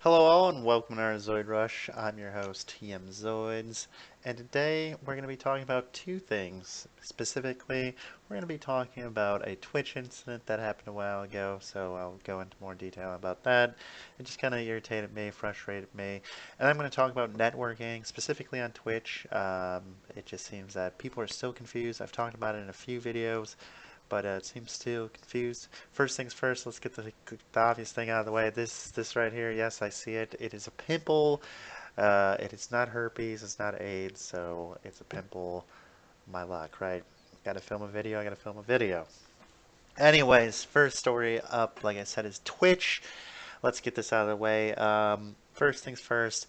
Hello all and welcome to our ZoidRush. I'm your host Tmzoids, and today we're going to be talking about two things. Specifically, we're going to be talking about a Twitch incident that happened a while ago, so I'll go into more detail about that. It just kind of irritated me, frustrated me, and I'm going to talk about networking, specifically on Twitch. It just seems that people are still confused. I've talked about it in a few videos, but it seems still confused. First things first, let's get the obvious thing out of the way. This right here, yes, I see it. It is a pimple. It is not herpes. It's not AIDS. So it's a pimple. My luck, right? Got to film a video. I got to film a video. Anyways, first story up, like I said, is Twitch. Let's get this out of the way. First things first.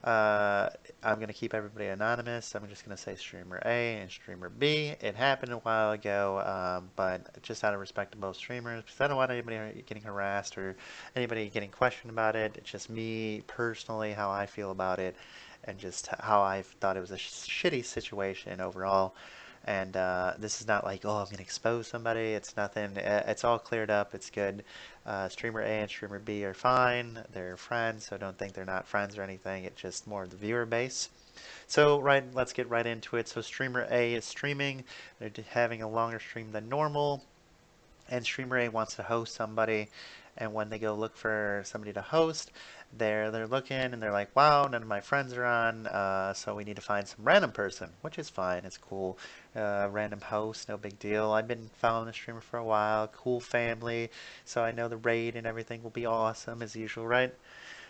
Uh, I'm going to keep everybody anonymous. I'm just going to say streamer A and streamer B. It happened a while ago, but just out of respect to both streamers, because I don't want anybody getting harassed or anybody getting questioned about it. It's just me personally, how I feel about it, and just how I thought it was a shitty situation overall. And this is not like, oh, I'm going to expose somebody. It's nothing. It's all cleared up. It's good. Streamer A and streamer B are fine. They're friends, so don't think they're not friends or anything. It's just more of the viewer base. So, right, let's get right into it. So, streamer A is streaming. They're having a longer stream than normal, and streamer A wants to host somebody. And when they go look for somebody to host, they're looking and they're like, wow, none of my friends are on, so we need to find some random person, which is fine. It's cool. Random host, no big deal. I've been following the streamer for a while. Cool family, so I know the raid and everything will be awesome as usual, right?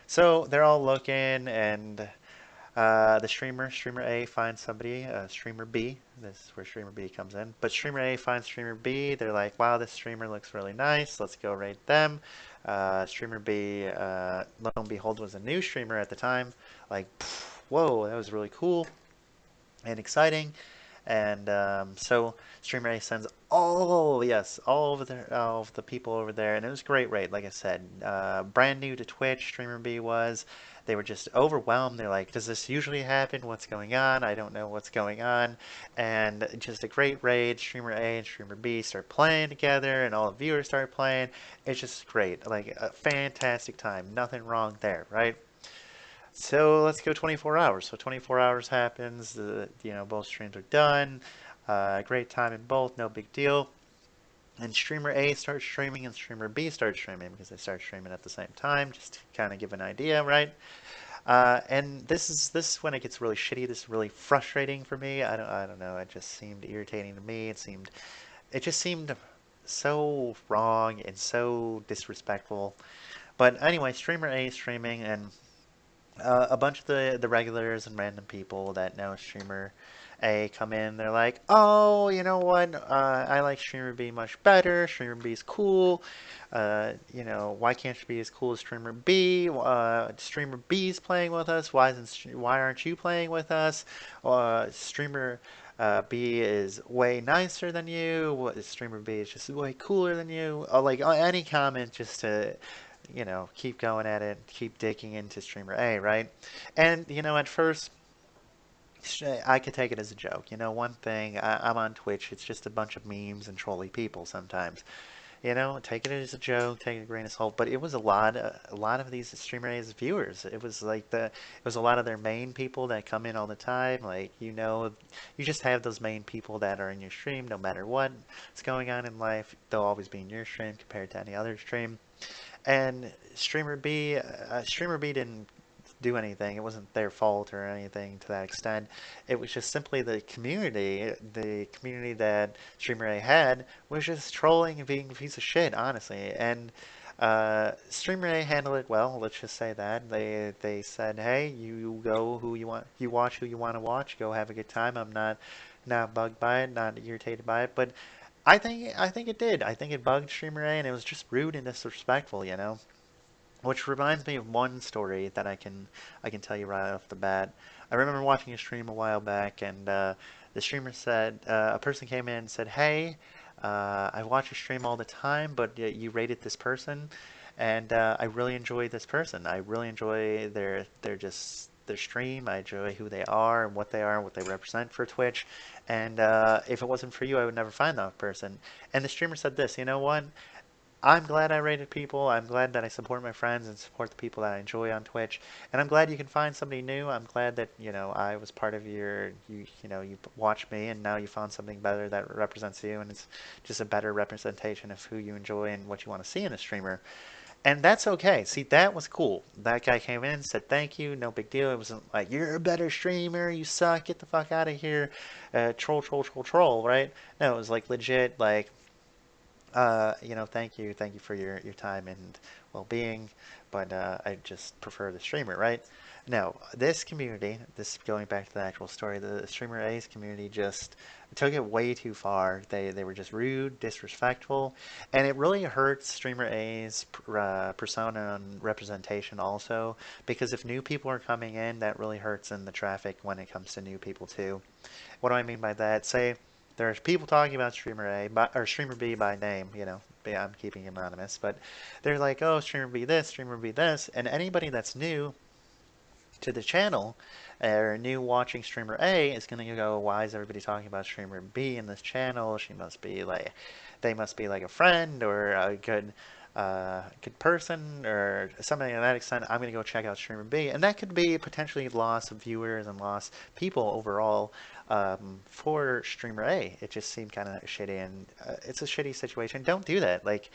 So they're all looking, and streamer A finds somebody, streamer B. This is where streamer B comes in. But streamer A finds streamer B. They're like, wow, this streamer looks really nice. Let's go rate them. Streamer B, lo and behold, was a new streamer at the time. Like, pff, whoa, that was really cool and exciting. And so streamer A sends all of the people over there, and it was a great rate. Like I said, brand new to Twitch, streamer B was. They were just overwhelmed. They're like, "Does this usually happen? What's going on? I don't know what's going on." And just a great raid. Streamer A and streamer B start playing together, and all the viewers start playing. It's just great, like a fantastic time. Nothing wrong there, right? So let's go 24 hours. So 24 hours happens. Both streams are done. Great time in both. No big deal. And streamer A starts streaming and streamer B starts streaming because they start streaming at the same time. Just to kind of give an idea, right? And this is when it gets really shitty. This is really frustrating for me. I don't know. It just seemed irritating to me. It just seemed so wrong and so disrespectful. But anyway, streamer A is streaming, and a bunch of the regulars and random people that know streamer A come in. They're like, "Oh, you know what? I like streamer B much better. Streamer B is cool. Why can't you be as cool as streamer B? Streamer B is playing with us. Why aren't you playing with us? Streamer B is way nicer than you. Streamer B is just way cooler than you. Any comment just to keep going at it, keep digging into streamer A, right? And, at first, I could take it as a joke. One thing, I'm on Twitch, it's just a bunch of memes and trolly people sometimes. Take it as a joke, take it a grain of salt. But it was a lot of these streamer A's viewers. It was a lot of their main people that come in all the time. Like, you just have those main people that are in your stream no matter what's going on in life. They'll always be in your stream compared to any other stream. And streamer B didn't do anything. It wasn't their fault or anything to that extent. It was just simply the community that streamer A had was just trolling and being a piece of shit, honestly. And streamer A handled it well. Let's just say that they said, "Hey, you go who you want, you watch who you want to watch. Go have a good time. I'm not bugged by it, not irritated by it." But I think it did. I think it bugged streamer A, and it was just rude and disrespectful. Which reminds me of one story that I can tell you right off the bat. I remember watching a stream a while back, and the streamer said a person came in and said, "Hey, I watch your stream all the time, but you rated this person, and I really enjoy this person. I really enjoy their stream. I enjoy who they are and what they represent for Twitch. And if it wasn't for you, I would never find that person." And the streamer said this, "You know what? I'm glad I rated people. I'm glad that I support my friends and support the people that I enjoy on Twitch. And I'm glad you can find somebody new. I'm glad that, I was part of you watched me and now you found something better that represents you and it's just a better representation of who you enjoy and what you want to see in a streamer. And that's okay. See, that was cool. That guy came in, said thank you, no big deal. It wasn't like, you're a better streamer, you suck, get the fuck out of here, troll, troll, troll, troll, right? No, it was like legit, like, thank you for your time and well-being, but I just prefer the streamer, right? Now, this community, this going back to the actual story, the streamer A's community just took it way too far. They were just rude, disrespectful, and it really hurts streamer A's persona and representation also, because if new people are coming in, that really hurts in the traffic when it comes to new people too. What do I mean by that? Say there's people talking about streamer A or streamer B by name, I'm keeping him anonymous, but they're like, oh, streamer B this, and anybody that's new to the channel or new watching streamer A is going to go, why is everybody talking about streamer B in this channel? They must be like a friend or a good person or something to that extent. I'm going to go check out streamer B, and that could be potentially loss of viewers and loss people overall for streamer A. It just seemed kind of shitty, and it's a shitty situation. Don't do that. Like,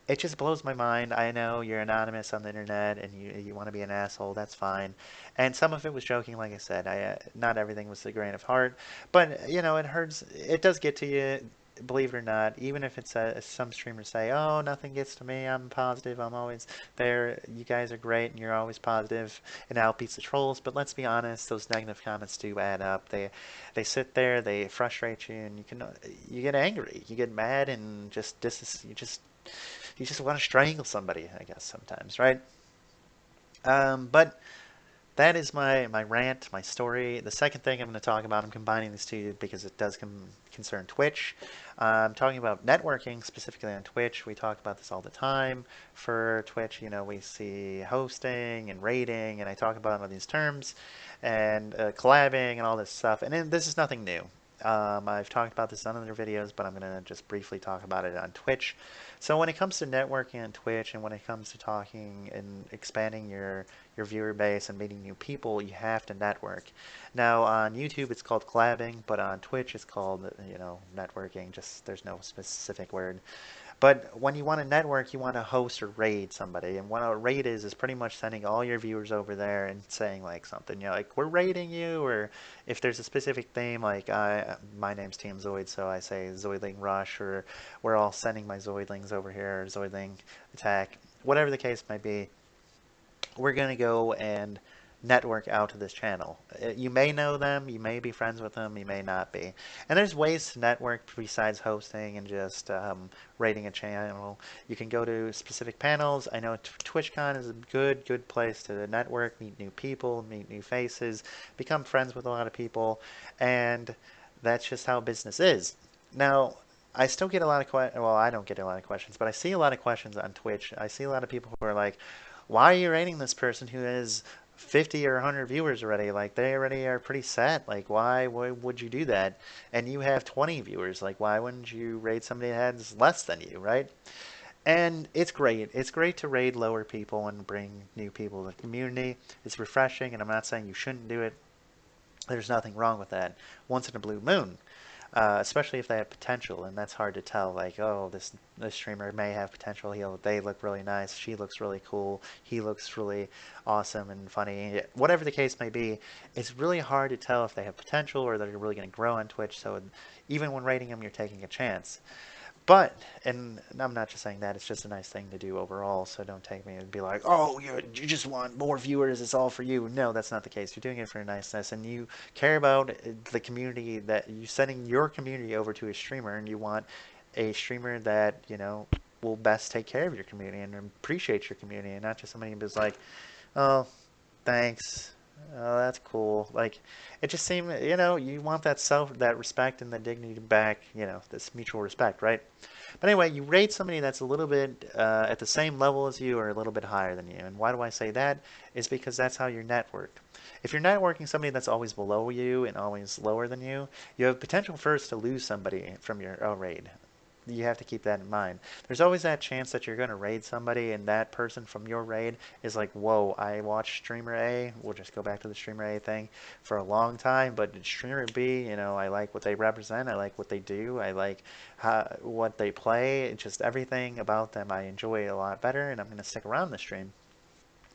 it just blows my mind. I know you're anonymous on the internet and you want to be an asshole. That's fine. And some of it was joking, like I said. Not everything was a grain of heart, but it hurts. It does get to you. Believe it or not, even if it's some streamers say, "Oh, nothing gets to me. I'm positive. I'm always there. You guys are great, and you're always positive," and outbeats the trolls. But let's be honest, those negative comments do add up. They sit there, they frustrate you, and you get angry, you get mad, and you just want to strangle somebody, I guess, sometimes, right? But that is my rant, my story. The second thing I'm going to talk about, I'm combining these two because it does concern Twitch. I'm talking about networking, specifically on Twitch. We talk about this all the time. For Twitch, we see hosting and rating, and I talk about all these terms, and collabing and all this stuff. And this is nothing new. I've talked about this on other videos, but I'm going to just briefly talk about it on Twitch. So when it comes to networking on Twitch and when it comes to talking and expanding your viewer base and meeting new people, you have to network. Now on YouTube it's called collabing, but on Twitch it's called, networking. Just there's no specific word. But when you want to network, you want to host or raid somebody. And what a raid is pretty much sending all your viewers over there and saying like something, like we're raiding you, or if there's a specific theme, like my name's Tmzoids, so I say ZoidRush, or we're all sending my Zoidlings over here, or Zoidling attack, whatever the case might be. We're going to go and network out to this channel. You may know them, you may be friends with them, you may not be. And there's ways to network besides hosting and just rating a channel. You can go to specific panels. I know TwitchCon is a good place to network, meet new people, meet new faces, become friends with a lot of people, and that's just how business is. Now, I still get a lot of questions. Well, I don't get a lot of questions, but I see a lot of questions on Twitch. I see a lot of people who are like, why are you rating this person who has 50 or 100 viewers already? Like, they already are pretty set. Like, why would you do that? And you have 20 viewers. Like, why wouldn't you raid somebody that has less than you, right? And it's great. It's great to raid lower people and bring new people to the community. It's refreshing, and I'm not saying you shouldn't do it. There's nothing wrong with that. Once in a blue moon. Especially if they have potential, and that's hard to tell. Like, oh, this streamer may have potential. They look really nice. She looks really cool. He looks really awesome and funny. Whatever the case may be, it's really hard to tell if they have potential or they're really going to grow on Twitch. So even when rating them, you're taking a chance. But, and I'm not just saying that, it's just a nice thing to do overall, so don't take me and be like, oh, you just want more viewers, it's all for you. No, that's not the case. You're doing it for niceness, and you care about the community, that you're sending your community over to a streamer, and you want a streamer that, will best take care of your community and appreciate your community, and not just somebody who's like, oh, thanks. Oh, that's cool. Like, it just seemed, you want that respect and the dignity back, this mutual respect, right? But anyway, you rate somebody that's a little bit at the same level as you or a little bit higher than you. And why do I say that? Is because that's how you're networked. If you're networking somebody that's always below you and always lower than you have potential first to lose somebody from your raid. you have to keep that in mind. There's always that chance that you're going to raid somebody and that person from your raid is like, whoa, I watched streamer A, we'll just go back to the streamer A thing, for a long time, but streamer B, I like what they represent, I like what they do, I like what they play, just everything about them I enjoy a lot better, and I'm going to stick around the stream.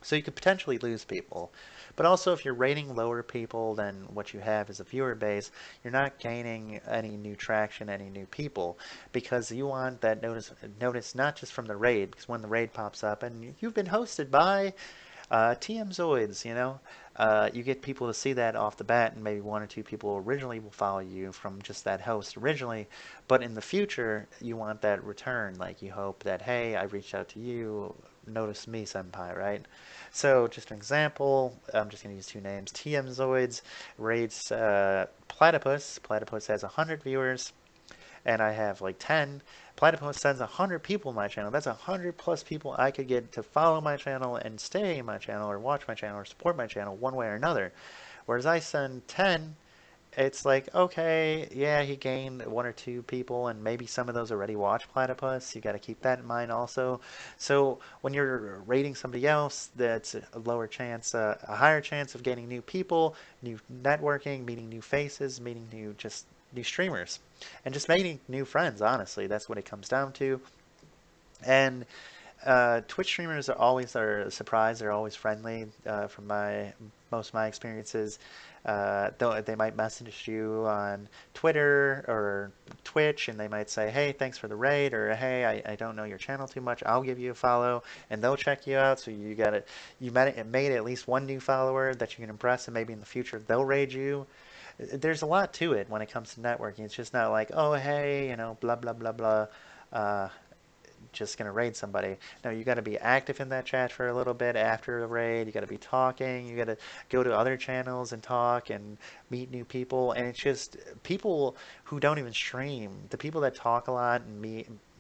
So you could potentially lose people. But also, if you're rating lower people than what you have as a viewer base, you're not gaining any new traction, any new people, because you want that notice not just from the raid, because when the raid pops up and you've been hosted by Tmzoids, you get people to see that off the bat, and maybe one or two people originally will follow you from just that host originally, but in the future, you want that return. Like you hope that, hey, I reached out to you, notice me, senpai, right? So, just an example, I'm just going to use two names. Tmzoids rates Platypus. Platypus has 100 viewers, and I have like 10. Platypus sends 100 people in my channel. That's 100 plus people I could get to follow my channel and stay in my channel or watch my channel or support my channel one way or another. Whereas I send 10, it's like, okay, yeah, he gained one or two people, and maybe some of those already watch Platypus. You got to keep that in mind also. So when you're rating somebody else, that's a lower chance, a higher chance of gaining new people, new networking, meeting new faces, meeting new streamers, and just making new friends. Honestly, that's what it comes down to. And Twitch streamers are a surprise. They're always friendly. From most of my experiences, though they might message you on Twitter or Twitch, and they might say, "Hey, thanks for the raid," or "Hey, I don't know your channel too much. I'll give you a follow," and they'll check you out. So you made at least one new follower that you can impress, and maybe in the future they'll raid you. There's a lot to it when it comes to networking. It's just not like, oh, hey, blah blah blah blah. Uh, just going to raid somebody. No, you got to be active in that chat for a little bit after the raid. You got to be talking. You got to go to other channels and talk and meet new people. And it's just people who don't even stream, the people that talk a lot and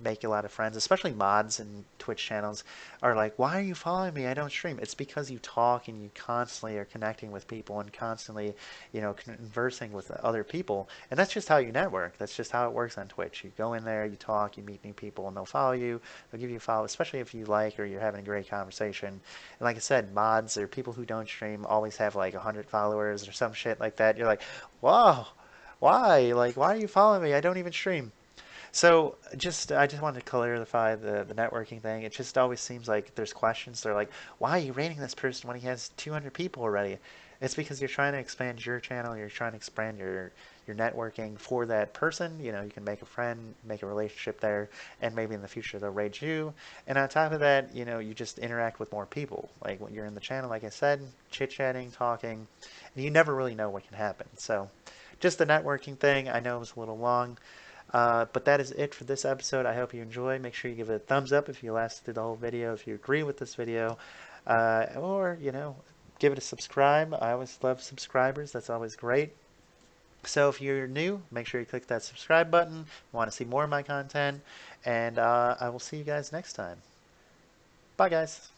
make a lot of friends, especially mods and Twitch channels, are like, why are you following me? I don't stream. It's because you talk and you constantly are connecting with people and constantly, conversing with other people. And that's just how you network. That's just how it works on Twitch. You go in there, you talk, you meet new people, and they'll follow you. They'll give you a follow, especially if you like or you're having a great conversation. And like I said, mods or people who don't stream always have like 100 followers or some shit like that. You're like, wow, why? Like, why are you following me? I don't even stream. So I just wanted to clarify the networking thing. It just always seems like there's questions. They're like, why are you rating this person when he has 200 people already? It's because you're trying to expand your channel. You're trying to expand your networking for that person. You can make a friend, make a relationship there, and maybe in the future they'll raid you. And on top of that, you just interact with more people. Like when you're in the channel, like I said, chit-chatting, talking, and you never really know what can happen. So just the networking thing. I know it was a little long. But that is it for this episode. I hope you enjoy. Make sure you give it a thumbs up if you lasted the whole video, if you agree with this video, or, give it a subscribe. I always love subscribers. That's always great. So if you're new, make sure you click that subscribe button. Want to see more of my content, and I will see you guys next time. Bye, guys.